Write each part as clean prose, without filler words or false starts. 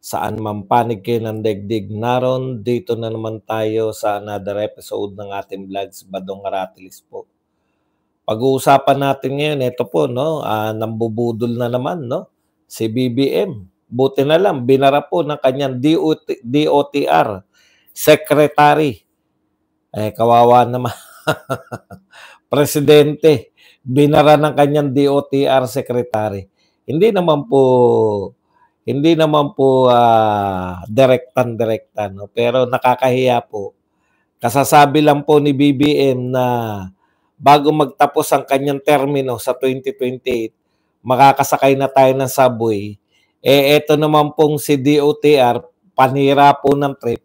Saan man panig kayo ng daigdig, naroon dito na naman tayo sa another episode ng ating vlogs, Badong Aratilis po. Pag-uusapan natin ngayon, ito po, no, nambubudol na naman, no, si BBM. Buti na lang, binara po ng kanyang DOTR secretary. Kawawa naman. Presidente, binara ng kanyang DOTR secretary. Hindi naman po direktan, no? Pero nakakahiya po. Kasasabi lang po ni BBM na bago magtapos ang kanyang termino sa 2028, makakasakay na tayo ng subway. Eto naman pong si DOTR, panira po ng trip.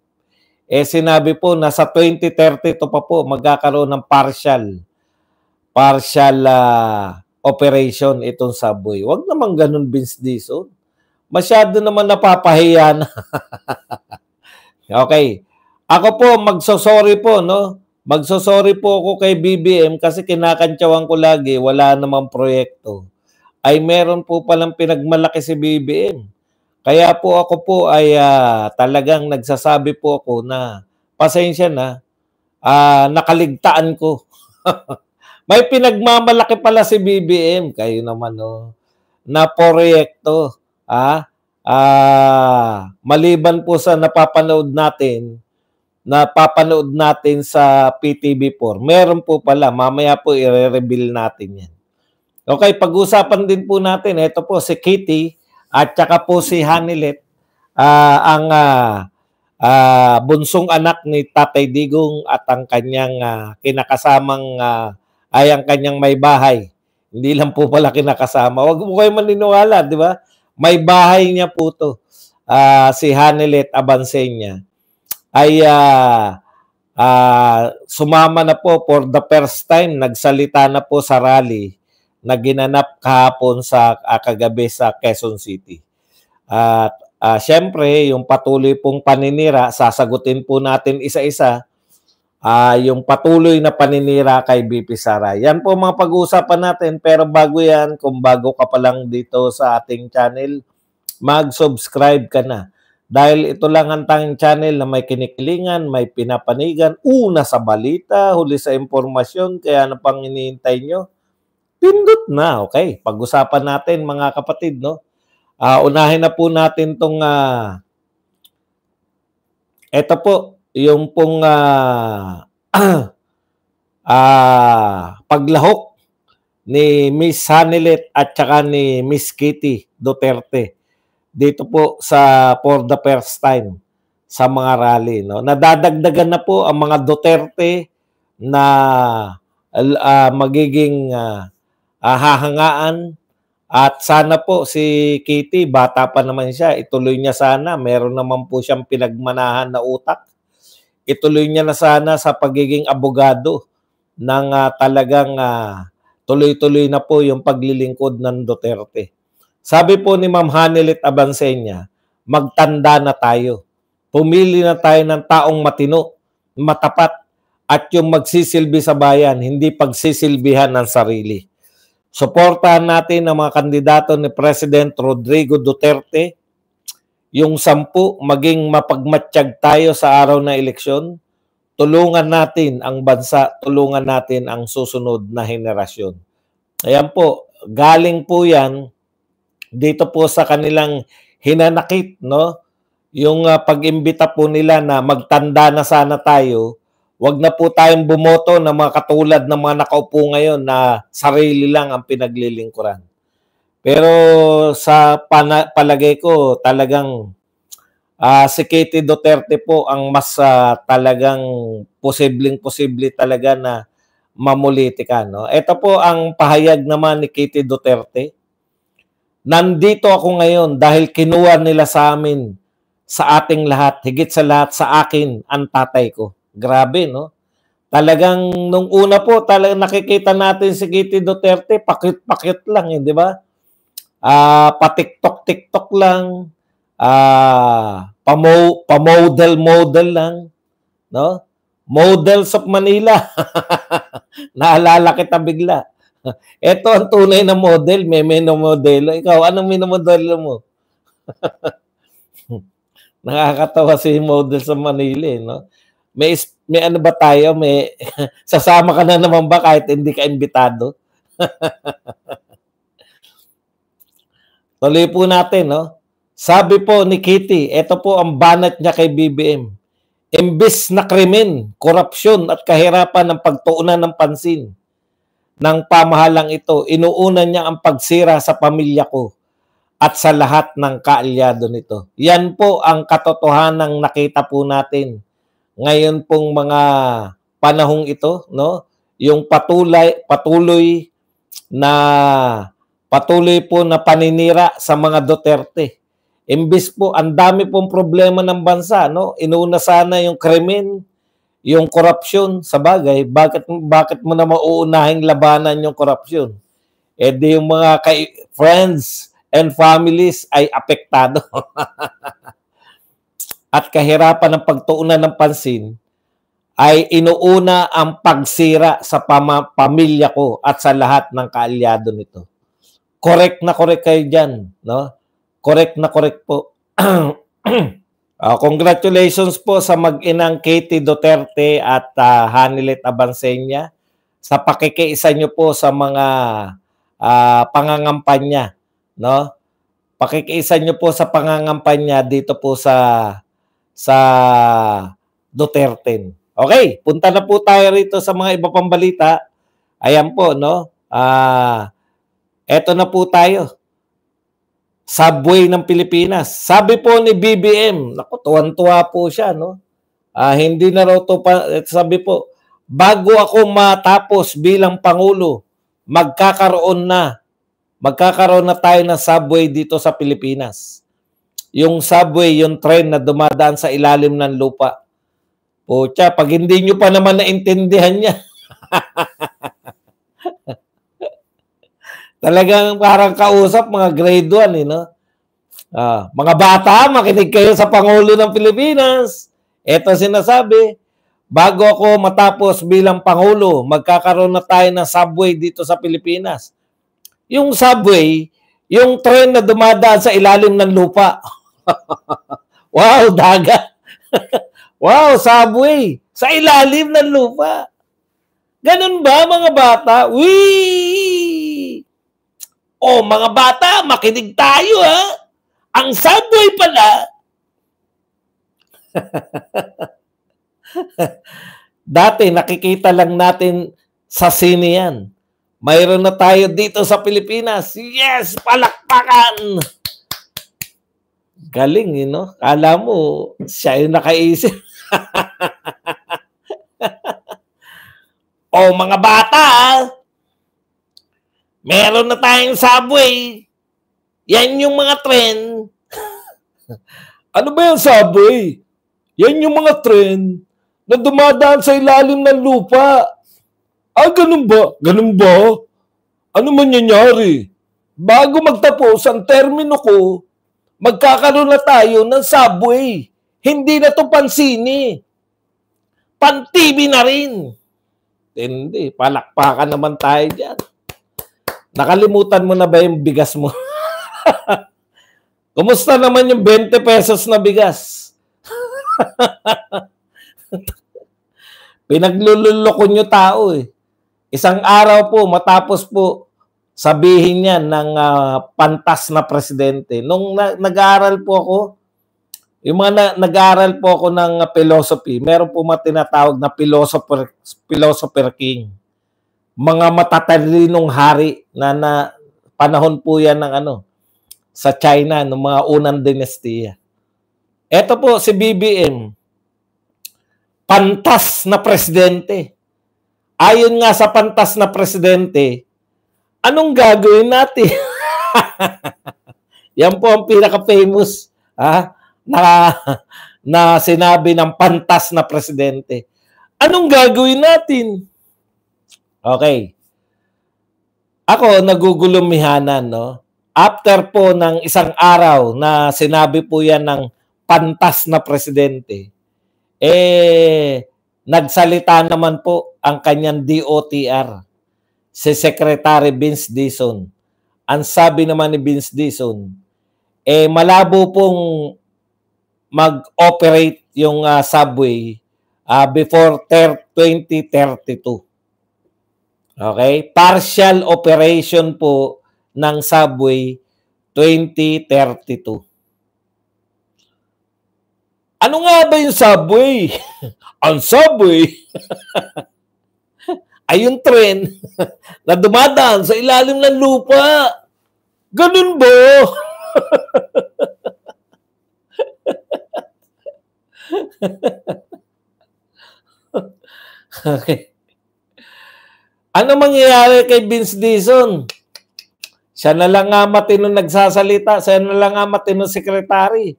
Sinabi po na sa 2032 pa po magkakaroon ng partial operation itong subway. Wag naman ganun, Vince Dizon. Masyado naman napapahiya na. Okay. Ako po, magsosorry po, no? Magsosorry po ako kay BBM kasi kinakantsawan ko lagi, wala namang proyekto. Ay meron po palang pinagmalaki si BBM. Kaya po ako po ay talagang nagsasabi po ako na pasensya na, nakaligtaan ko. May pinagmamalaki pala si BBM. Kayo naman, no? Na proyekto. Maliban po sa napapanood natin sa PTV4, meron po pala, mamaya po i-reveal natin yan. Okay, pag-usapan din po natin, ito po si Kitty at saka po si Hanilet, ang bunsong anak ni Tatay Digong at ang kanyang kinakasamang, ang kanyang may bahay. Hindi lang po pala kinakasama. Huwag mo kayo maniniwala, di ba? May bahay niya po to. Si Hanilet Abansenya ay sumama na po for the first time, nagsalita na po sa rally na ginanap kahapon sa kagabi sa Quezon City. At syempre, yung patuloy pong paninira, sasagutin po natin isa-isa yung patuloy na paninira kay BP Sara. Yan po mga pag-uusapan natin, pero bago yan, kung bago ka pa lang dito sa ating channel, mag-subscribe ka na. Dahil ito lang ang tanging channel na may kinikilingan, may pinapanigan, una sa balita, huli sa impormasyon, kaya ano pang hinihintay nyo? Pindot na, okay? Pag-usapan natin mga kapatid, no? Unahin na po natin itong, ito po, yung pong paglahok ni Miss Hanilet at saka ni Miss Kitty Duterte dito po for the first time sa mga rally, no? Nadadagdagan na po ang mga Duterte na magiging hahangaan, at sana po si Kitty, bata pa naman siya, ituloy niya sana, meron naman po siyang pinagmanahan na utak. Ituloy niya na sana sa pagiging abogado ng talagang tuloy-tuloy na po yung paglilingkod ng Duterte. Sabi po ni Ma'am Hanilet Abansenya, magtanda na tayo. Pumili na tayo ng taong matino, matapat, at yung magsisilbi sa bayan, hindi pagsisilbihan ng sarili. Suportahan natin ang mga kandidato ni President Rodrigo Duterte, yung 10 maging mapagmatsyag tayo sa araw na eleksyon. Tulungan natin ang bansa, tulungan natin ang susunod na henerasyon. Ayan po, galing po yan dito po sa kanilang hinanakit, no? Yung pag-imbita po nila na magtanda na sana tayo, wag na po tayong bumoto ng mga katulad ng mga nakaupo ngayon na sarili lang ang pinaglilingkuran. Pero sa palagay ko, talagang si Kitty Duterte po ang mas talagang posible talaga na mamulitika, no? Ito po ang pahayag naman ni Kitty Duterte. Nandito ako ngayon dahil kinuha nila sa amin, sa ating lahat, higit sa lahat sa akin, ang tatay ko. Grabe, no? Talagang nung una po, talagang nakikita natin si Kitty Duterte, pakit-pakit lang, di ba? Pa-TikTok lang, pa-model lang, no? Models of Manila. Naalala kita bigla. Ito ang tunay na model, may minomodelo. Ikaw, anong minomodelo mo? Nakakatawa si model sa Manila, eh, no? May ano ba tayo, may sasama ka na naman ba kahit hindi ka imbitado? Tuloy po natin, no? Sabi po ni Kitty, ito po ang banat niya kay BBM. Imbis na krimen, korupsyon at kahirapan ng pagtuunan ng pansin ng pamahalang ito, inuuna niya ang pagsira sa pamilya ko at sa lahat ng kaalyado nito. Yan po ang katotohanang nakita po natin ngayon pong mga panahong ito, no? Yung patuloy po na paninira sa mga Duterte. Imbis po, ang dami pong problema ng bansa, no? Inuuna sana yung krimen, yung korupsyon. Sa bagay, bakit mo na mauunahing labanan yung korupsyon? Eh di yung mga friends and families ay apektado. At kahirapan ng pagtuunan ng pansin ay inuuna ang pagsira sa pamilya ko at sa lahat ng kaalyado nito. Correct na correct kayo dyan, no? Correct na correct po. Congratulations po sa mag-inang Katie Duterte at Hanilet Abansenya sa pakikiisa nyo po sa mga pangangampanya, no? Pakikiisa nyo po sa pangangampanya dito po sa Duterte. Okay, punta na po tayo rito sa mga iba pang balita. Ayan po, no? Eto na po tayo. Subway ng Pilipinas. Sabi po ni BBM, naku, tuwan-tuwa po siya, no? Hindi na raw to pa, sabi po, bago ako matapos bilang Pangulo, magkakaroon na tayo ng subway dito sa Pilipinas. Yung subway, yung train na dumadaan sa ilalim ng lupa. Pucha, pag hindi nyo pa naman naintindihan niya. Talagang parang kausap mga grade 1, eh, no? Mga bata, makinig kayo sa Pangulo ng Pilipinas. Ito sinasabi, bago ako matapos bilang Pangulo, magkakaroon na tayo ng subway dito sa Pilipinas. Yung subway, yung train na dumadaan sa ilalim ng lupa. Wow, dagat. Wow, subway. Sa ilalim ng lupa. Ganun ba, mga bata? Wee! Oh, mga bata, makinig tayo, ha? Ang subway pala. Dati, nakikita lang natin sa sine yan. Mayroon na tayo dito sa Pilipinas. Yes, palakpakan! Galing, you know? Kala mo, siya yung nakaisip. Oh, mga bata, meron na tayong subway. Yan yung mga tren. Ano ba yung subway? Yan yung mga tren na dumadaan sa ilalim ng lupa. Ganun ba? Ganun ba? Ano mangyayari? Bago magtapos ang termino ko, magkakaroon na tayo ng subway. Hindi na to pansini. Pan-TV na rin. Hindi. Palakpakan naman tayo dyan. Nakalimutan mo na ba yung bigas mo? Kumusta naman yung 20 pesos na bigas? Pinaglululoko nyo tao, eh. Isang araw po, matapos po, sabihin niyan ng pantas na presidente. Nung nag-aaral po ako, yung mga nag-aaral po ako ng philosophy, meron po mga tinatawag na philosopher king. Mga matatalinong hari na panahon po yan ng sa China, ng mga unang dinastiya. Ito po si BBM, pantas na presidente. Ayon nga sa pantas na presidente, anong gagawin natin? Yan po ang pinaka-famous na sinabi ng pantas na presidente. Anong gagawin natin? Okay. Ako, nagugulumihanan, no? After po ng isang araw na sinabi po yan ng pantas na presidente, nagsalita naman po ang kanyang DOTR, si Secretary Vince Dizon. Ang sabi naman ni Vince Dizon, malabo pong mag-operate yung subway before 2032. Okay? Partial operation po ng subway 2032. Ano nga ba yung subway? Ang subway ay yung tren na dumadaan sa ilalim ng lupa. Ganun ba? Okay. Ano mangyayari kay Vince Dizon? Siya na lang nga matino nagsasalita. Siya na lang nga matino sekretary.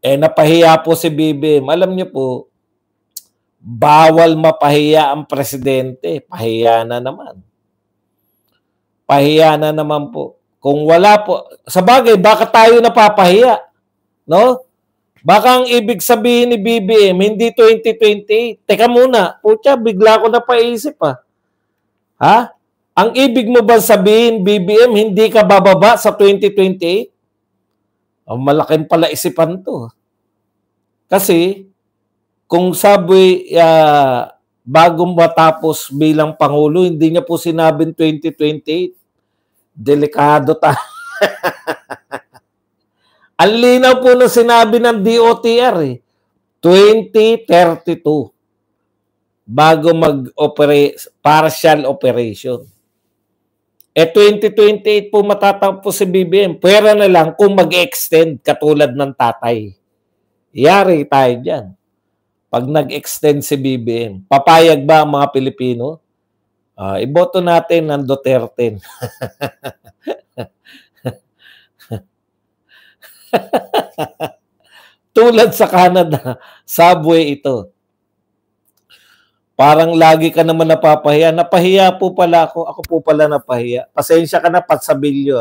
Napahiya po si BBM. Alam niyo po, bawal mapahiya ang presidente. Pahiya na naman. Pahiya na naman po. Kung wala po, sa bagay, baka tayo napapahiya. No? Baka ang ibig sabihin ni BBM, hindi 2028. Teka muna, putya, bigla ko napaisip Ha? Ang ibig mo ba sabihin, BBM, hindi ka bababa sa 2028? Malaking pala isipan to. Kasi, kung subway bagong matapos bilang Pangulo, hindi niya po sinabing 2028. Delikado tayo. Ang linaw po na sinabi ng DOTR 2032 bago mag-operate, partial operation. 2028 po matatapos si BBM. Pwera na lang kung mag-extend katulad ng tatay. Yari tayo dyan. Pag nag-extend si BBM, papayag ba ang mga Pilipino? Iboto natin ng Duterte. Tulad sa Canada, subway ito. Parang lagi ka naman napapahiya. Napahiya po pala ako. Ako po pala napahiya. Pasensya ka na, Patsabilyo.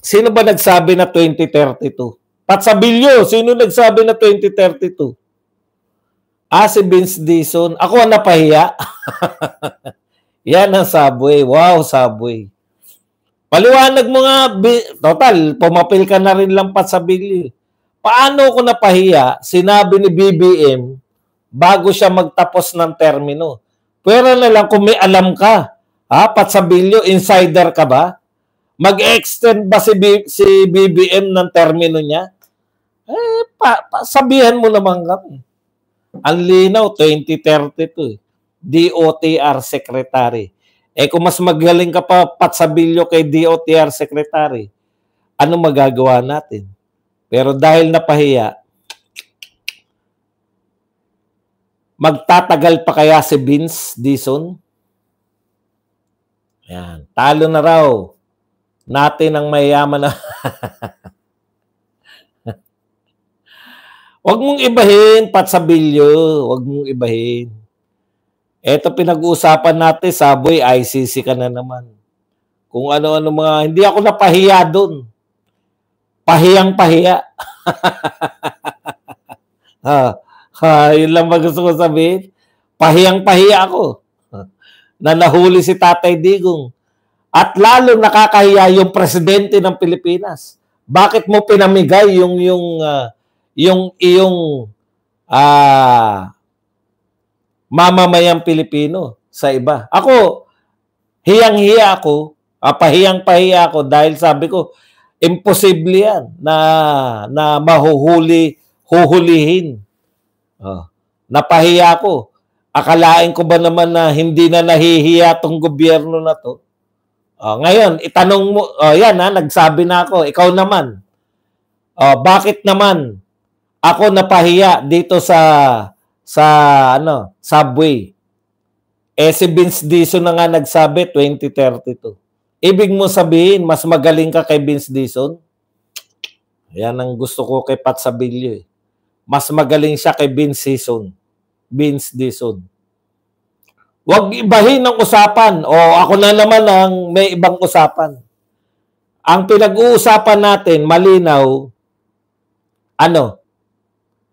Sino ba nagsabi na 2032? Patsabilyo, sino nagsabi na 2032? Si Vince Dizon. Ako ang napahiya. Yan ang subway. Wow, subway. Paliwanag mo nga, total, pumapil ka na rin lang Patsabilyo. Paano ko napahiya? Sinabi ni BBM, bago siya magtapos ng termino. Pero na lang kung may alam ka. Patsabilyo, insider ka ba? Mag-extend ba si BBM ng termino niya? Sabihan mo naman kami. Ang linaw, 2032. DOTR Secretary. Kung mas magaling ka pa, Patsabilyo, kay DOTR Secretary, ano magagawa natin? Pero dahil napahiya, magtatagal pa kaya si Vince Dizon? Yan. Talo na raw natin ang mayayaman na. Huwag mong ibahin, Patsabilyo. Huwag mong ibahin. Ito pinag-uusapan natin, subway, ICC ka na naman. Kung ano-ano mga, hindi ako napahiya doon. Pahiyang-pahiya. Yun lang ba gusto ko sabihin? Pahiyang-pahiya ako. Na nahuli si Tatay Digong. At lalo nakakahiya yung presidente ng Pilipinas. Bakit mo pinamigay yung mamamayang Pilipino sa iba? Ako, hiyang-hiya ako, pahiyang-pahiya ako dahil sabi ko, imposible yan na huhulihin. Napahiya ako. Akalain ko ba naman na hindi na nahihiya tong gobyerno na to? Ngayon, itanong mo, yan nagsabi na ako, ikaw naman. Bakit naman ako napahiya dito sa subway? Si Vince Dizon na nga nagsabi 2032. Ibig mo sabihin, mas magaling ka kay Vince Dizon? Yan ang gusto ko kay Patsabilyo. Mas magaling siya kay Vince Dizon. Huwag ibahin ang usapan. Ako na naman ang may ibang usapan. Ang pinag-uusapan natin, malinaw,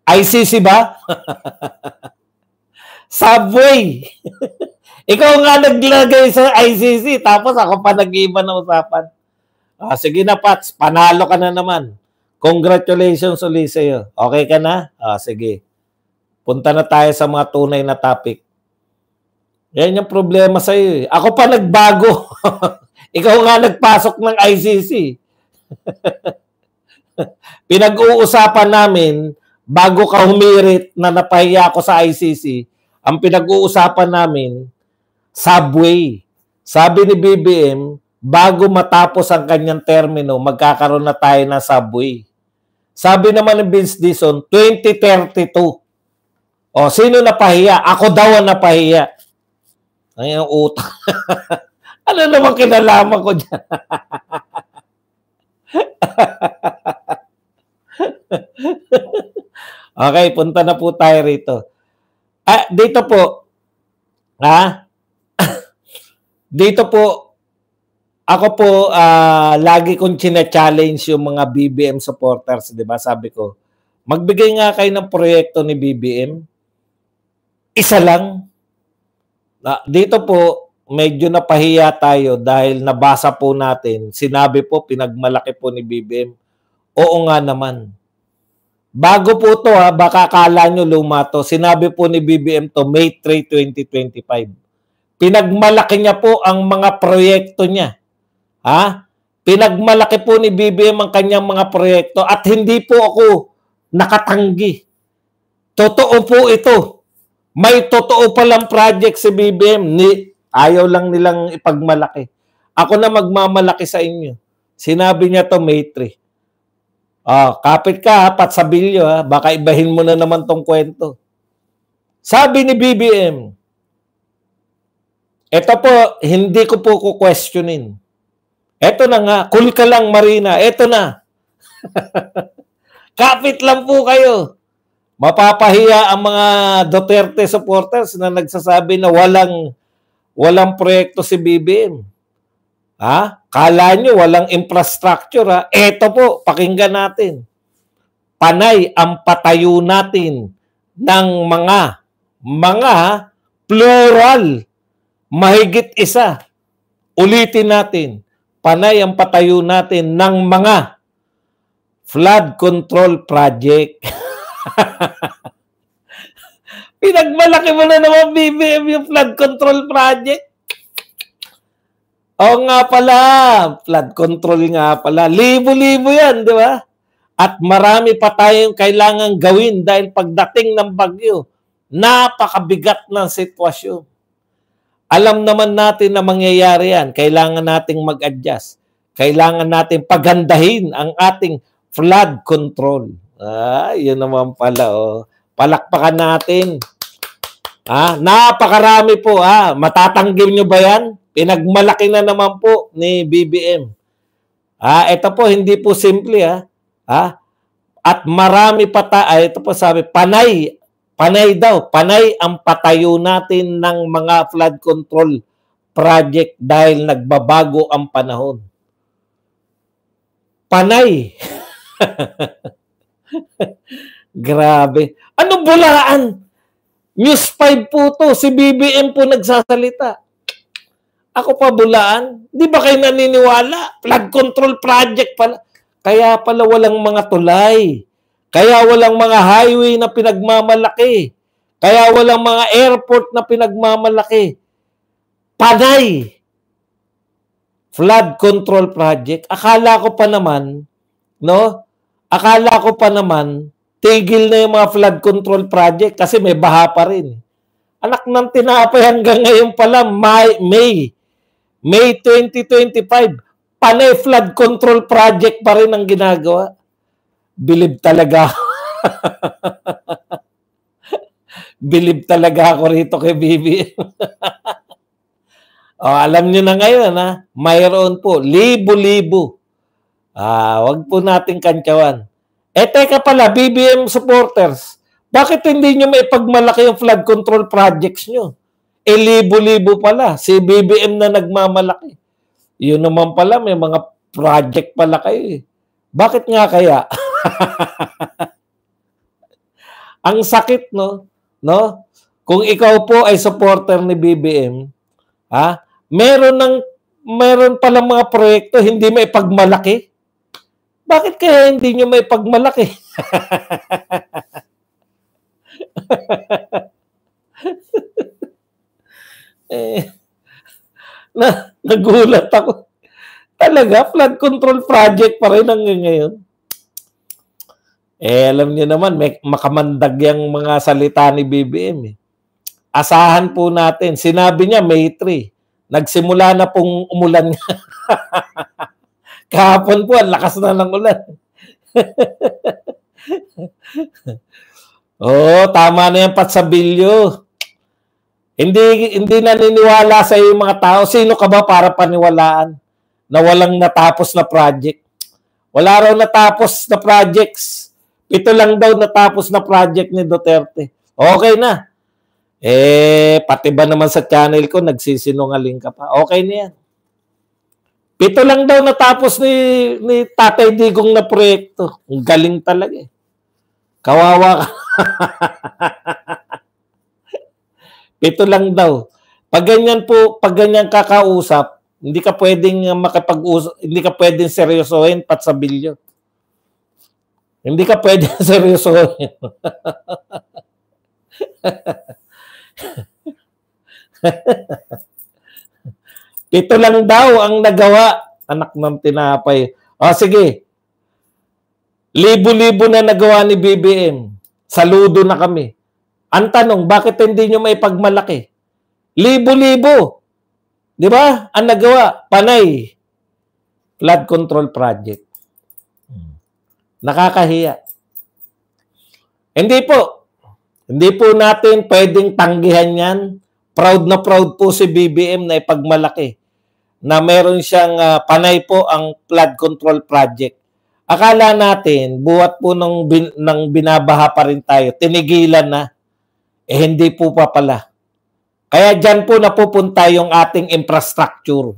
ICC ba? Subway. Ikaw nga naglagay sa ICC, tapos ako pa nag-iba na usapan. Sige na, Pats, panalo ka na naman. Congratulations ulit sa'yo. Okay ka na? Sige. Punta na tayo sa mga tunay na topic. Yan yung problema sa'yo. Ako pa nagbago. Ikaw nga nagpasok ng ICC. Pinag-uusapan namin, bago ka humirit na napahiya ako sa ICC, ang pinag-uusapan namin, subway. Sabi ni BBM, bago matapos ang kanyang termino, magkakaroon na tayo ng subway. Sabi naman ni Vince Dizon, 2032. O, sino napahiya? Ako daw ang napahiya. Ay, ang utak. Ano naman kinalaman ko dyan? Okay, punta na po tayo rito. Dito po, dito po, ako po, lagi kong china-challenge yung mga BBM supporters, di ba? Sabi ko, magbigay nga kayo ng proyekto ni BBM. Isa lang. Dito po, medyo napahiya tayo dahil nabasa po natin, sinabi po, pinagmalaki po ni BBM. Oo nga naman. Bago po to baka akala nyo luma to, sinabi po ni BBM to May 3, 2025. Pinagmalaki niya po ang mga proyekto niya. Pinagmalaki po ni BBM ang kanyang mga proyekto at hindi po ako nakatanggi. Totoo po ito. May totoo palang project si BBM. Ayaw lang nilang ipagmalaki. Ako na magmamalaki sa inyo. Sinabi niya to May 3. Kapit ka Patsabilyo baka ibahin mo na naman tong kwento. Sabi ni BBM, ito po, hindi ko po ku-questionin. Ito na nga, cool ka lang Marina, ito na. Kapit lang po kayo. Mapapahiya ang mga Duterte supporters na nagsasabi na walang proyekto si BBM. Kala nyo walang infrastructure Ito po, pakinggan natin. Panay ang patayo natin ng mga plural, mahigit isa. Ulitin natin. Panay ang patayo natin ng mga flood control project. Pinagmalaki mo na naman BBM yung flood control project. Oo nga pala, flood control nga pala. Libo-libo yan, di ba? At marami pa tayong kailangan gawin dahil pagdating ng bagyo, napakabigat ng sitwasyon. Alam naman natin na mangyayari yan. Kailangan nating mag-adjust. Kailangan natin pagandahin ang ating flood control. Yun naman pala. Palakpakan natin. Napakarami po. Matatanggil nyo ba yan? Pinagmalaki na naman po ni BBM. Ito po, hindi po simple. At marami pa ito po sabi, panay daw, panay ang patayo natin ng mga flood control project dahil nagbabago ang panahon. Panay. Grabe. Ano bulaan? News 5 po to. Si BBM po nagsasalita. Ako pa bulaan? Di ba kayo naniniwala? Flood control project pala. Kaya pala walang mga tulay. Kaya walang mga highway na pinagmamalaki. Kaya walang mga airport na pinagmamalaki. Panay. Flood control project. Akala ko pa naman, tigil na yung mga flood control project kasi may baha pa rin. Anak ng tinapay hanggang ngayon pala, May 2025, panay flood control project pa rin ang ginagawa. Bilib talaga ako. Bilib talaga ako rito kay BBM. Alam nyo na ngayon, mayroon po, libo-libo. Wag po nating kantsawan. Teka pala, BBM supporters, bakit hindi nyo maipagmalaki yung flood control projects nyo? Libo-libo pala. Si BBM na nagmamalaki. Yun naman pala, may mga project pala kayo. Bakit nga kaya? Ang sakit, no? Kung ikaw po ay supporter ni BBM, meron palang mga proyekto hindi maipagmalaki. Bakit kaya hindi nyo may pagmalaki? Nagulat ako. Talaga, flood control project pa rin hanggang ngayon. Alam niyo naman, may makamandag yung mga salita ni BBM. Asahan po natin. Sinabi niya, May 3. Nagsimula na pong umulan. Kahapon po, ang lakas na ng ulan. Tama na yan, Patsabilyo. Hindi naniniwala sa yung mga tao. Sino ka ba para paniwalaan na walang natapos na project? Wala raw natapos na projects. 7 lang daw natapos na project ni Duterte. Okay na. Pati ba naman sa channel ko, nagsisinungaling ka pa. Okay na yan. 7 lang daw natapos ni Tatay Digong na proyekto. Ang galing talaga eh. Kawawa ka. 7 lang daw. Pag ganyan kakausap, hindi ka pwedeng makipag-usap, hindi ka pwedeng seryosohin, Patsabilyo. Hindi ka pwedeng seryosohin. 7 lang daw ang nagawa, anak ng tinapay. Sige. Libo-libo na nagawa ni BBM. Saludo na kami. Ang tanong, bakit hindi nyo may pagmalaki? Libo-libo. Di ba? Ang nagawa, panay. Flood control project. Nakakahiya. Hindi po natin pwedeng tanggihan yan. Proud na proud po si BBM na ipagmalaki na meron siyang panay po ang flood control project. Akala natin, buhat po ng binabaha pa rin tayo, tinigilan na. Hindi po pa pala. Kaya dyan po napupunta yung ating infrastructure.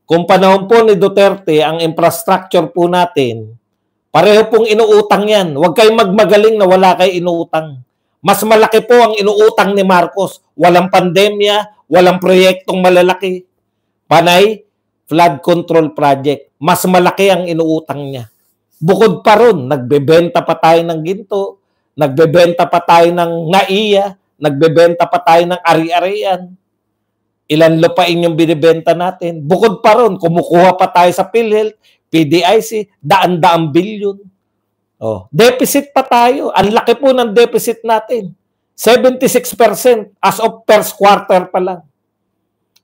Kung panahon po ni Duterte, ang infrastructure po natin, pareho pong inuutang yan. Huwag kayong magmagaling na wala kayo inuutang. Mas malaki po ang inuutang ni Marcos. Walang pandemya, walang proyektong malalaki. Panay, flood control project. Mas malaki ang inuutang niya. Bukod pa ron, nagbebenta pa tayo ng ginto, nagbebenta pa tayo ng NAIA, nagbebenta pa tayo ng ari-arian. Ilan lupain yung binibenta natin. Bukod pa ron, kumukuha pa tayo sa PhilHealth, PDIC, daan-daang bilyon. Deficit pa tayo. Ang laki po ng deficit natin. 76% as of first quarter pa lang.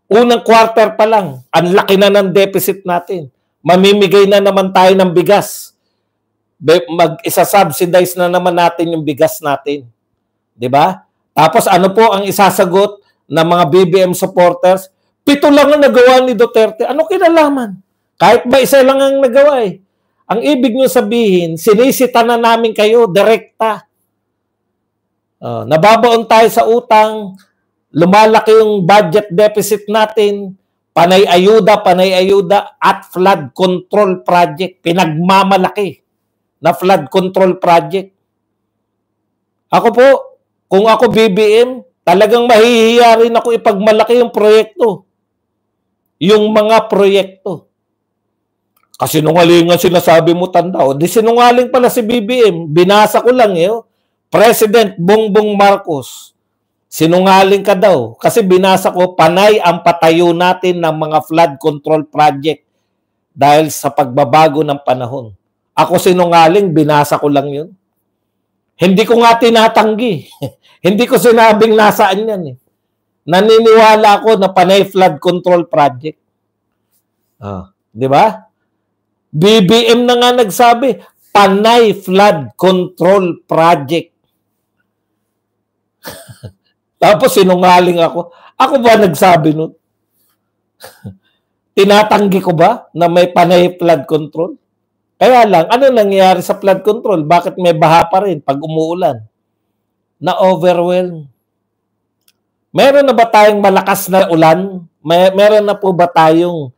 Unang quarter pa lang, ang laki na ng deficit natin. Mamimigay na naman tayo ng bigas. Isa-subsidize na naman natin yung bigas natin. 'Di ba? Tapos ano po ang isasagot ng mga BBM supporters? 7 lang ang nagawa ni Duterte. Ano kinalaman? Kahit ba isa lang ang nagawa eh. Ang ibig nyo sabihin, sinisita na namin kayo, direkta. Nababaon tayo sa utang, lumalaki yung budget deficit natin, panay ayuda, at flood control project. Pinagmamalaki na flood control project. Ako po, kung ako BBM, talagang mahihiya rin ako ipagmalaki yung proyekto. Yung mga proyekto. Kasi sinungaling nga sinasabi mo, tanda. Di sinungaling pala si BBM. Binasa ko lang President Bongbong Marcos. Sinungaling ka daw. Kasi binasa ko, panay ang patayo natin ng mga flood control project dahil sa pagbabago ng panahon. Ako sinungaling, binasa ko lang yun. Hindi ko nga tinatanggi. Hindi ko sinabing nasaan yan Naniniwala ako na panay flood control project. Di ba? BBM na nga nagsabi, panay flood control project. Tapos sinungaling ako. Ako ba nagsabi nun? Tinatanggi ko ba na may panay flood control? Kaya lang, ano nangyayari sa flood control? Bakit may baha pa rin pag umuulan? Na-overwhelm. Meron na ba tayong malakas na ulan? Meron na po ba tayong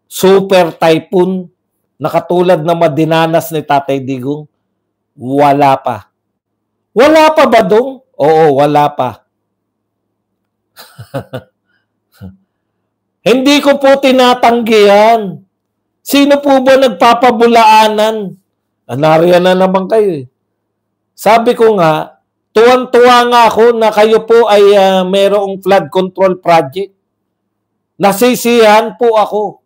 super typhoon na katulad na madinanas ni Tatay Digong? Wala pa. Wala pa ba dong? Oo, wala pa. Hindi ko po tinatanggi yan. Sino po ba nagpapabulaanan? Nariyan na naman kayo eh. Sabi ko nga, tuwang-tuwa nga ako na kayo po ay mayroong flood control project. Nasisiyahan po ako.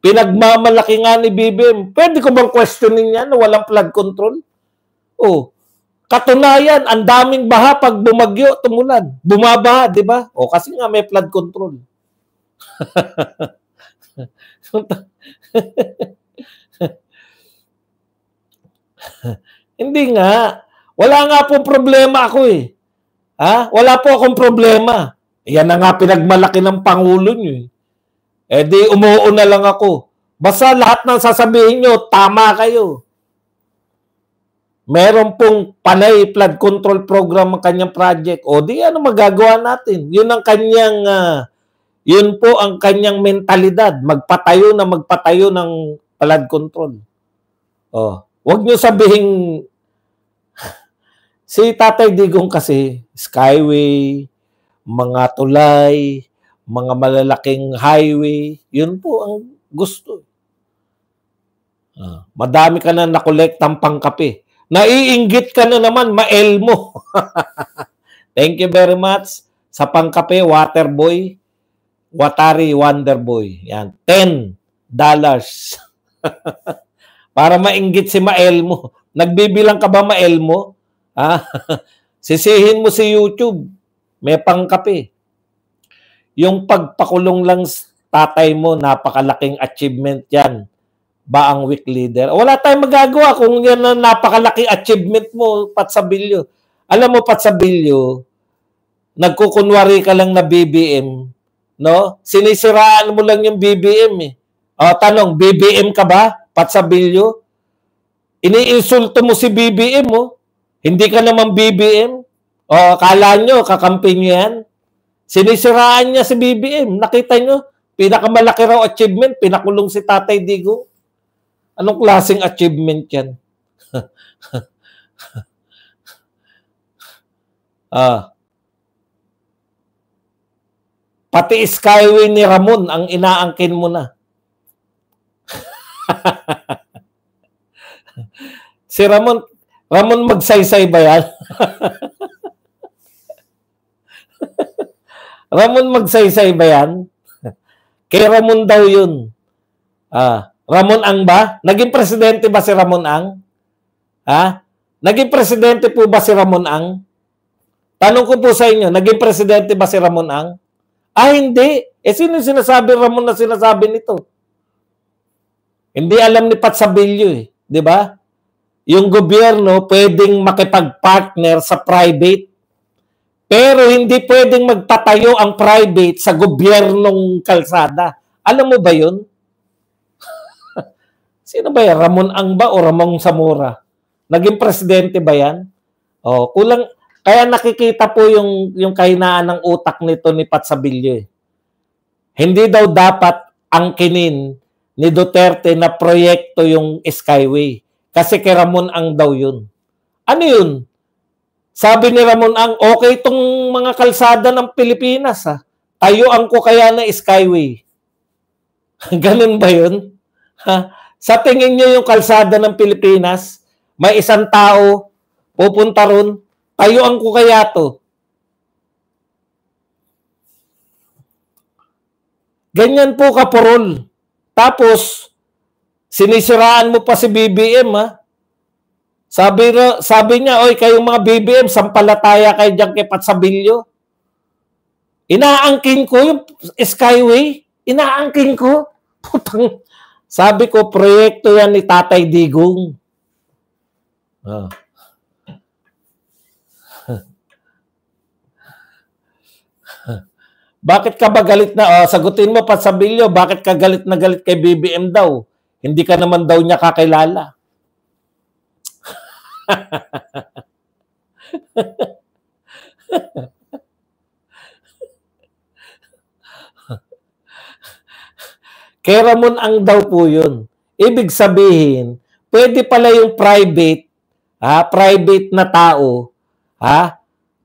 Pinagmamalaki nga ni BBM. Pwede ko bang questionin yan na walang flood control? Oh, katunayan, ang daming baha pag bumagyo, tumulan. Bumabaha, di ba? O kasi nga may flood control. Hindi nga. Wala nga pong problema ako eh. Ha? Wala po akong problema. Yan na nga pinagmalaki ng Pangulo nyo eh. Eh di umuuna lang ako. Basta lahat ng sasabihin nyo, tama kayo. Meron pong panay flood control program ang kanyang project. O di ano magagawa natin? Yun ang kanyang, yun po ang kanyang mentalidad. Magpatayo ng flood control. Oh, wag nyo sabihin, si Tatay Digong kasi, skyway, mga tulay, mga malalaking highway, yun po ang gusto. Madami ka na nakolektang pangkape. Naiinggit ka na naman, mael mo. Thank you very much sa pangkape, Waterboy, Watari Wonderboy. Yan, $10. Para mainggit si Mael mo. Nagbibilang ka ba Mael mo? Sisihin mo si YouTube. May pangkape. Yung pagpakulong lang tatay mo, napakalaking achievement yan. Ba ang weak leader? Wala tayong magagawa kung yan ang napakalaking achievement mo, Patsabilyo. Alam mo, Patsabilyo, nagkukunwari ka lang na BBM, no? Sinisiraan mo lang yung BBM eh. O, tanong, BBM ka ba, Patsabilyo? Iniinsulto mo si BBM mo. Hindi ka naman BBM. O, akala nyo, kakampi nyo yan. Sinisiraan niya si BBM. Nakita nyo, pinakamalaki raw achievement, pinakulong si Tatay Digong. Anong klaseng achievement yan? Pati skyway ni Ramon ang inaangkin mo na. Si Ramon magsaysay ba yan? Ramon magsaysay ba yan? Kay Ramon daw yun. Ramon Ang ba? Naging presidente ba si Ramon Ang? Naging presidente po ba si Ramon Ang? Tanong ko po sa inyo, naging presidente ba si Ramon Ang? Hindi. Sino sinasabi Ramon na sinasabi nito? Hindi alam ni Patsabilyo eh. Di ba? Yung gobyerno pwedeng makipag-partner sa private. Pero hindi pwedeng magpatayo ang private sa gobyernong kalsada. Alam mo ba yun? Sino ba yan? Ramon Ang ba o Ramon Zamora? Naging presidente ba yan? Kulang. Kaya nakikita po yung kahinaan ng utak nito ni Patsabilyo eh. Hindi daw dapat angkinin ni Duterte na proyekto yung Skyway. Kasi kay Ramon Ang daw yun. Ano yun? Sabi ni Ramon Ang, okay itong mga kalsada ng Pilipinas. Tayuan ko kaya na Skyway. Ganun ba yun? Sa tingin nyo yung kalsada ng Pilipinas, may isang tao pupunta ron, tayuan ko kaya to. Ganyan po kaporol. Tapos, sinisiraan mo pa si BBM, Sabi niya, oy, kayong mga BBM, sampalataya kayo dyan kay Patsabilyo. Inaangkin ko yung Skyway. Inaangkin ko. Putang, sabi ko, proyekto yan ni Tatay Digong. Bakit ka ba galit na? Sagutin mo, Patsabilyo, bakit ka galit na galit kay BBM daw? Hindi ka naman daw niya kakilala. Kay Ramon Ang daw po yun. Ibig sabihin, pwede pala yung private na tao,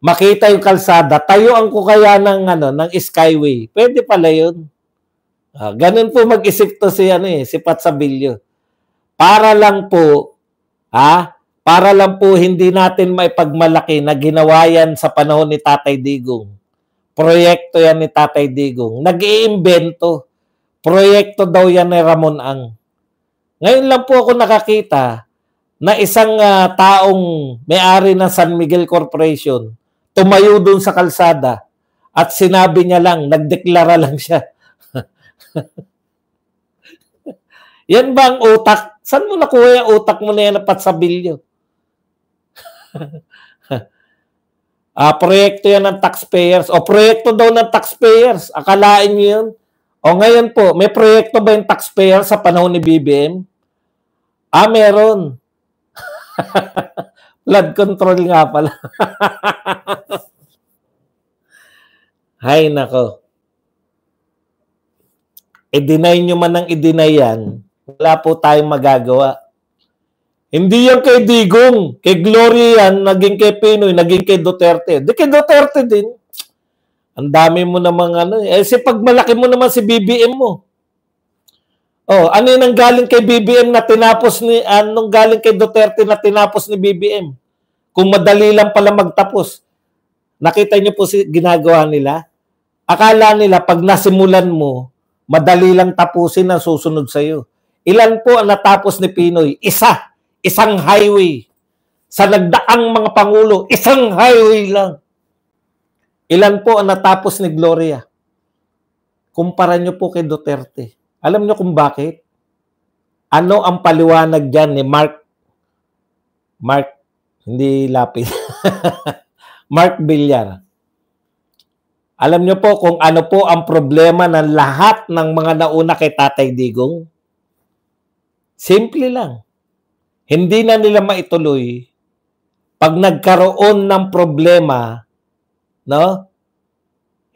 makita yung kalsada, tayuan ko kaya ng Skyway. Pwede pala yun. Ganun po mag-isip to si, si Pat Sabilio. Para lang po, para lang po hindi natin maipagmalaki na ginawa yan sa panahon ni Tatay Digong. Proyekto yan ni Tatay Digong. Nag-iimbento. Proyekto daw yan ni Ramon Ang. Ngayon lang po ako nakakita na isang taong may-ari ng San Miguel Corporation tumayo doon sa kalsada at sinabi niya lang, nagdeklara lang siya. Yan ba ang utak? Saan mo nakuha yung utak mo na yan na Pat Sabilio? Proyekto yan ng taxpayers. O proyekto daw ng taxpayers. Akalain niyo yun? O ngayon po, may proyekto ba yung taxpayer sa panahon ni BBM? Meron. Flood control nga pala. Hay nako. I-deny nyo man ng i-deny yan, wala po tayong magagawa. Hindi yan kay Digong, kay Gloria yan, naging kay Pinoy, naging kay Duterte. Di kay Duterte din. Ang dami mo namang pagmalaki mo naman si BBM mo. Ano yung galing kay BBM na tinapos ni, anong galing kay Duterte na tinapos ni BBM? Kung madali lang pala magtapos. Nakita niyo po ginagawa nila? Akala nila pag nasimulan mo, madali lang tapusin ang susunod sa'yo. Ilan po ang natapos ni Pinoy? Isang highway. Sa nagdaang mga pangulo, isang highway lang. Ilan po ang natapos ni Gloria? Kumpara nyo po kay Duterte. Alam nyo kung bakit? Ano ang paliwanag dyan ni Mark, hindi Lapid. Mark Villar. Alam nyo po kung ano po ang problema ng lahat ng mga nauna kay Tatay Digong? Simple lang. Hindi na nila maituloy pag nagkaroon ng problema, no?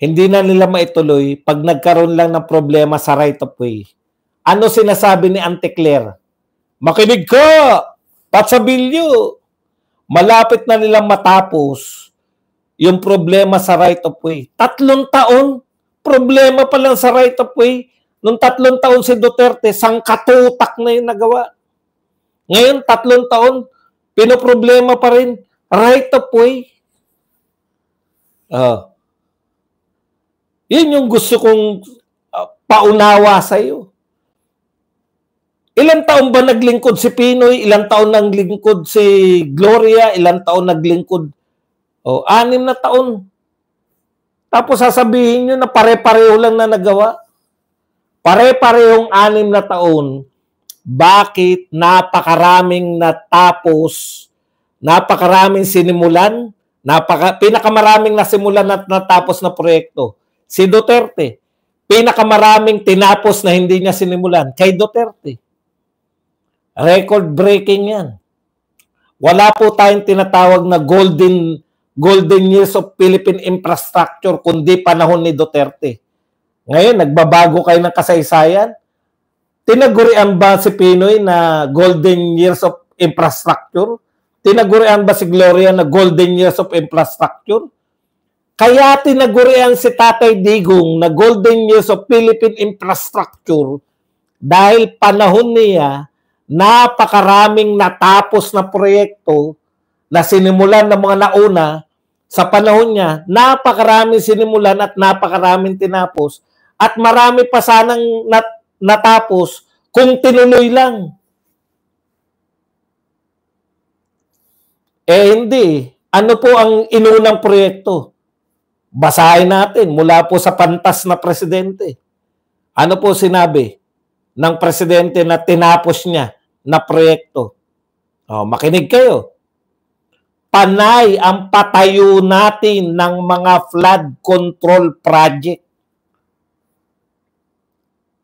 Hindi na nila maituloy pag nagkaroon lang ng problema sa right of way. Ano sinasabi ni Auntie Claire? Makinig ka! Pat Sabilio! Malapit na nilang matapos yung problema sa right of way. 3 taon, problema pa lang sa right of way. Nung 3 taon si Duterte, sangkatutak na yung nagawa. Ngayon, 3 taon, pinoproblema pa rin, right of way. Yun yung gusto kong paunawa sa iyo. Ilang taon ba naglingkod si Pinoy? Ilang taon naglingkod si Gloria? Ilang taon naglingkod? 6 na taon. Tapos sasabihin nyo na pare-pareho lang na nagawa. Pare-parehong 6 na taon. Bakit napakaraming natapos, napakaraming sinimulan, pinakamaraming nasimulan at natapos na proyekto? Si Duterte. Pinakamaraming tinapos na hindi niya sinimulan kay Duterte. Record-breaking yan. Wala po tayong tinatawag na golden years of Philippine infrastructure kundi panahon ni Duterte. Ngayon, nagbabago kayo ng kasaysayan. Tinagurian ba si Pinoy na golden years of infrastructure? Tinagurian ba si Gloria na golden years of infrastructure? Kaya tinagurian si Tatay Digong na golden years of Philippine infrastructure dahil panahon niya napakaraming natapos na proyekto na sinimulan ng mga nauna. Sa panahon niya, napakaraming sinimulan at napakaraming tinapos at marami pa sanang natapos kung tinuloy lang. Hindi. Ano po ang inunang proyekto? Basahin natin mula po sa pantas na presidente. Ano po sinabi ng presidente na tinapos niya na proyekto? Makinig kayo. Panay ang patayo natin ng mga flood control project.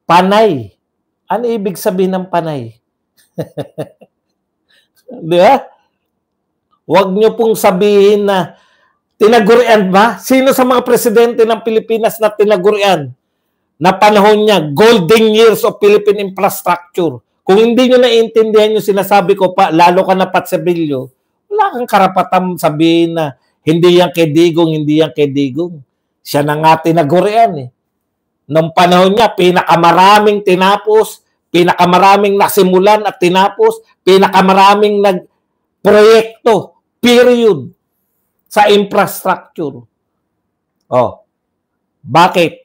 Panay. Ano ibig sabihin ng panay? Di ba? Huwag niyo pong sabihin na tinagurian ba? Sino sa mga presidente ng Pilipinas na tinagurian na panahon niya, golden years of Philippine infrastructure? Kung hindi niyo naiintindihan yung sinasabi ko pa, lalo ka na Pat Sabilio, wala kang karapatan sabihin na hindi yan kay Digong, hindi yan kay Digong. Siya na nga tinagurian eh. Nung panahon niya, pinakamaraming tinapos, pinakamaraming nasimulan at tinapos, pinakamaraming nagproyekto, period, sa infrastructure. Oh, bakit?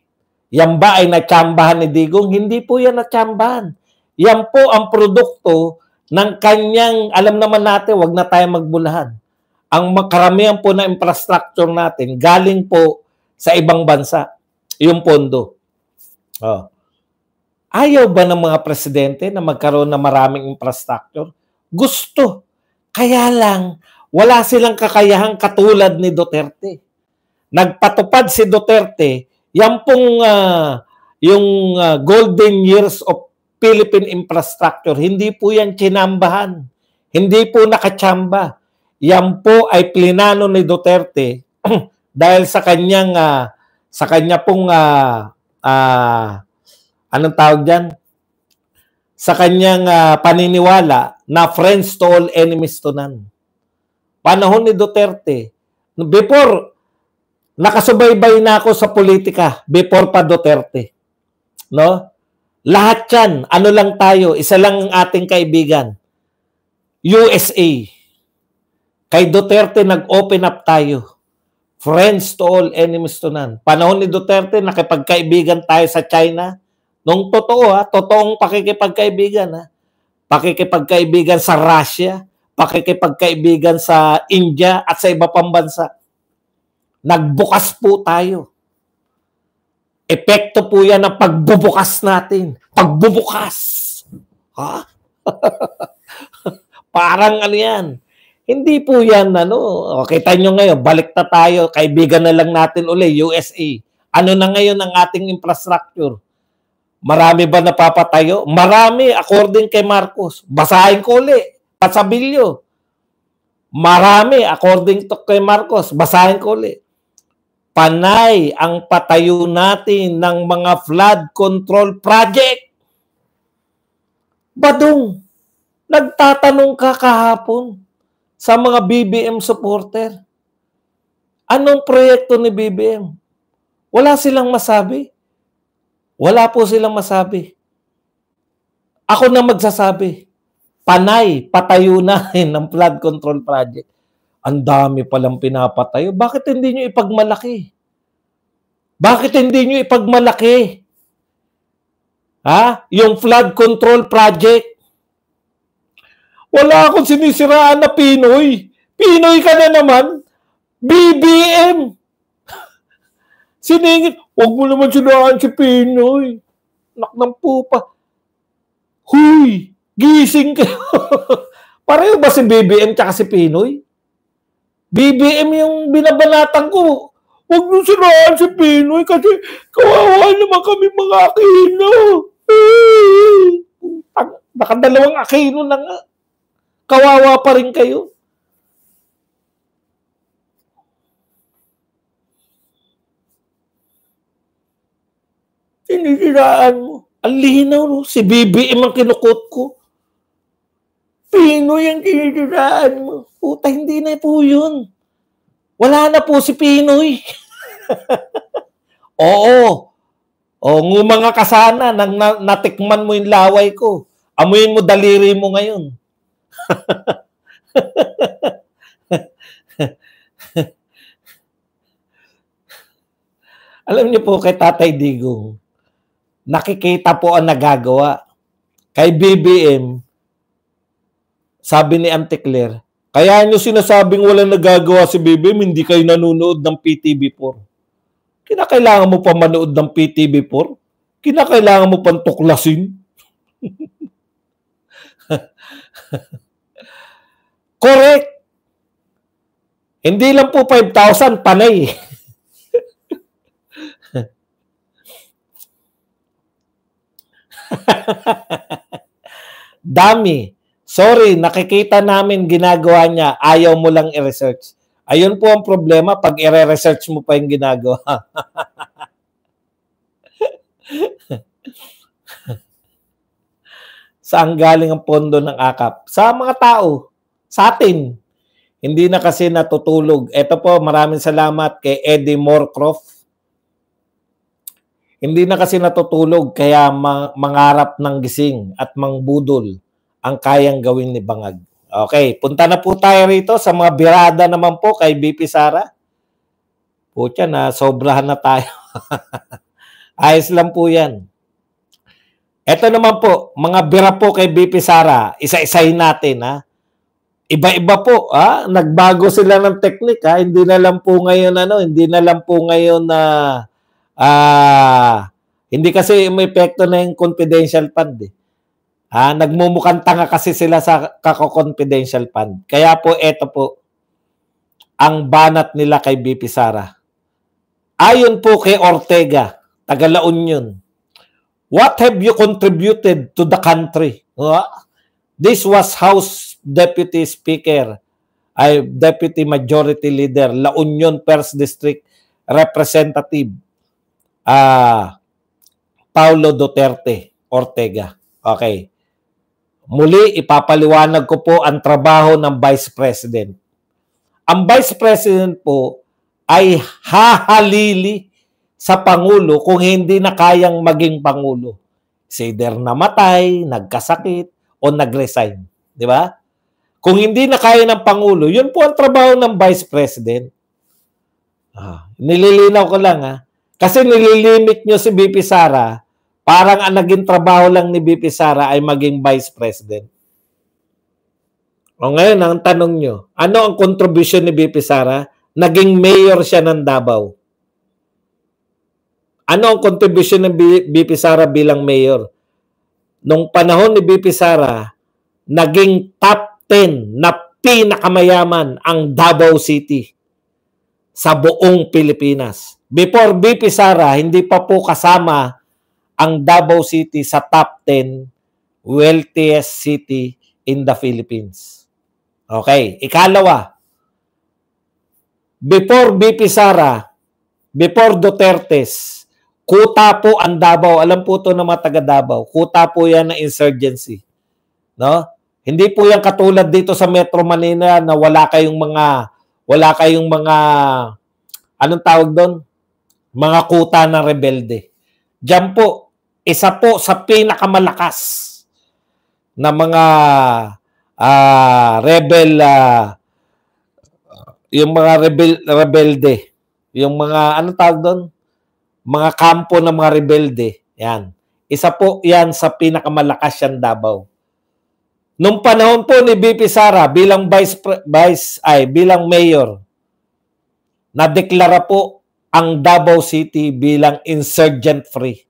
Yan ba ay natsambahan ni Digong? Hindi po yan natsambahan. Yan po ang produkto ng kanyang, alam naman natin, wag na tayo magbulahan. Ang karamihan po na infrastructure natin galing po sa ibang bansa, yung pondo. Oh. Ayaw ba ng mga presidente na magkaroon ng maraming infrastructure? Gusto. Kaya lang, wala silang kakayahang katulad ni Duterte. Nagpatupad si Duterte, yan pong yung golden years of Philippine infrastructure. Hindi po yan kinambahan. Hindi po nakatsamba. Yan po ay plinano ni Duterte dahil sa kanyang pong anong tawag diyan? Sa kanyang paniniwala na friends to all, enemies to none. Panahon ni Duterte, before nakasubaybay na ako sa politika, before pa Duterte. No? Lahat yan, ano lang tayo, isa lang ang ating kaibigan. USA. Kay Duterte, nag-open up tayo. Friends to all, enemies to none. Panahon ni Duterte, nakipagkaibigan tayo sa China. Nung totoo, totoong pakikipagkaibigan. Pakikipagkaibigan sa Russia, pakikipagkaibigan sa India at sa iba pang bansa. Nagbukas po tayo. Epekto po yan ng pagbubukas natin. Pagbubukas. Ha? Parang ano yan. Hindi po yan, kita nyo ngayon, balik na tayo, kaibigan na lang natin uli, USA. Ano na ngayon ang ating infrastructure? Marami ba napapatayo? Marami, according kay Marcos. Basahin ko uli, Pasabilyo. Marami, according to kay Marcos. Basahin ko uli. Panay ang patayo natin ng mga flood control project. Badong, nagtatanong ka kahapon sa mga BBM supporter. Anong proyekto ni BBM? Wala silang masabi. Wala po silang masabi. Ako na magsasabi. Panay, patayo natin ng flood control project. Ang dami palang pinapatayo. Bakit hindi nyo ipagmalaki? Bakit hindi nyo ipagmalaki? Yung flood control project. Wala akong sinisiraan na Pinoy. Pinoy ka na naman. BBM. Siningit. Huwag mo naman siniraan si Pinoy. Nak ng pupa. Huy, gising ka. Pareho ba si BBM tsaka si Pinoy? BBM yung binabanatan ko. Huwag mo siniraan si Pinoy kasi kawawa naman kami mga Aquino. Nakadalawang Aquino na nga. Kawawa pa rin kayo. Sinisiraan mo. Ang linaw, no? Si BBM ang kinukot ko. Pinoy ang sinisiraan mo. Puta, hindi na po yun. Wala na po si Pinoy. Oo. Ngumanga ka sana nang natikman mo yung laway ko. Amuyin mo daliri mo ngayon. Alam niyo po kay Tatay Digong, nakikita po ang nagagawa. Kay BBM, sabi ni Auntie Claire, kaya nyo sinasabing walang nagagawa si BBM, hindi kayo nanonood ng PTV4. Kinakailangan mo pa manood ng PTV4? Kinakailangan mo pang tuklasin? Correct. Hindi lang po 5,000, panay. Dami. Sorry, nakikita namin ginagawa niya. Ayaw mo lang i-research. Ayun po ang problema pag i-research mo pa yung ginagawa. Saan galing ang pondo ng AKAP? Sa mga tao. Sa atin. Hindi na kasi natutulog. Ito po, maraming salamat kay Eddie Moorcroft. Hindi na kasi natutulog kaya mangarap ng gising at mangbudol ang kayang gawin ni Bangag. Okay, punta na po tayo rito sa mga birada naman po kay BP Sara. Pucha na, sobrahan na tayo. Ayos lang po yan. Ito naman po, mga bira po kay BP Sara, isa-isahin natin ha. Iba-iba po, ha? Nagbago sila ng technique, ha? Hindi na lang po ngayon hindi na lang po ngayon na hindi kasi may epekto na yung confidential fund eh. Nagmumukhang tanga kasi sila sa kako-confidential fund. Kaya po ito po ang banat nila kay BP Sara. Ayon po kay Ortega, taga La Union, what have you contributed to the country? This was House Deputy Speaker, Deputy Majority Leader, La Union 1st District Representative, Paulo Duterte Ortega. Okay. Muli, ipapaliwanag ko po ang trabaho ng Vice President. Ang Vice President po ay hahalili sa Pangulo kung hindi na kayang maging Pangulo. Either namatay, nagkasakit, o nag-resign. Di ba? Kung hindi na kaya ng Pangulo, yun po ang trabaho ng Vice President. Nililinaw ko lang Kasi nililimit nyo si BP Sara, parang ang naging trabaho lang ni BP Sara ay maging Vice President. O ngayon, ang tanong nyo, ano ang contribution ni BP Sara? Naging mayor siya ng Davao. Ano ang contribution ng BP Sara bilang mayor? Nung panahon ni BP Sara, naging top 10 na pinakamayaman ang Davao City sa buong Pilipinas. Before BP Sara, hindi pa po kasama ang Davao City sa top 10 wealthiest city in the Philippines. Okay, ikalawa, before BP Sara, before Duterte's, kuta po ang Davao. Alam po ito ng mga taga Davao. Kuta po yan ng insurgency. No? Hindi po yan katulad dito sa Metro Manila na wala kayong mga anong tawag doon? Mga kuta ng rebelde. Diyan po, isa po sa pinakamalakas na mga yung mga rebelde. Yung mga anong tawag doon? Mga kampo ng mga rebelde. Yan. Isa po yan sa pinakamalakas yan Davao. Nung panahon po ni BP Sara bilang bilang mayor, nadeklara po ang Davao City bilang insurgent free.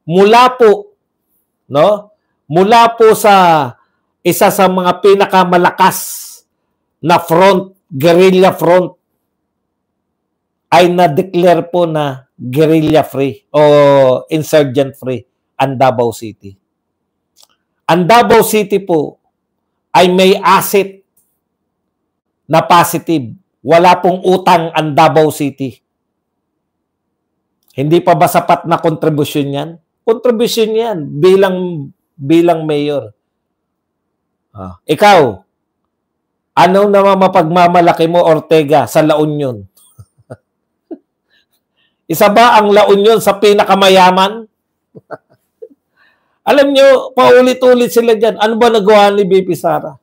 Mula po sa isa sa mga pinakamalakas na front, guerrilla front, ay na-declare po na guerrilla free o insurgent free ang Davao City. Ang Davao City po ay may asset na positive. Wala pong utang ang Davao City. Hindi pa ba sapat na kontribusyon yan? Kontribusyon yan bilang mayor. Ikaw, ano naman mapagmamalaki mo, Ortega, sa La Union? Isa ba ang La Union sa pinakamayaman? Alam nyo, paulit-ulit sila dyan. Ano ba nagawa ni BP Sara?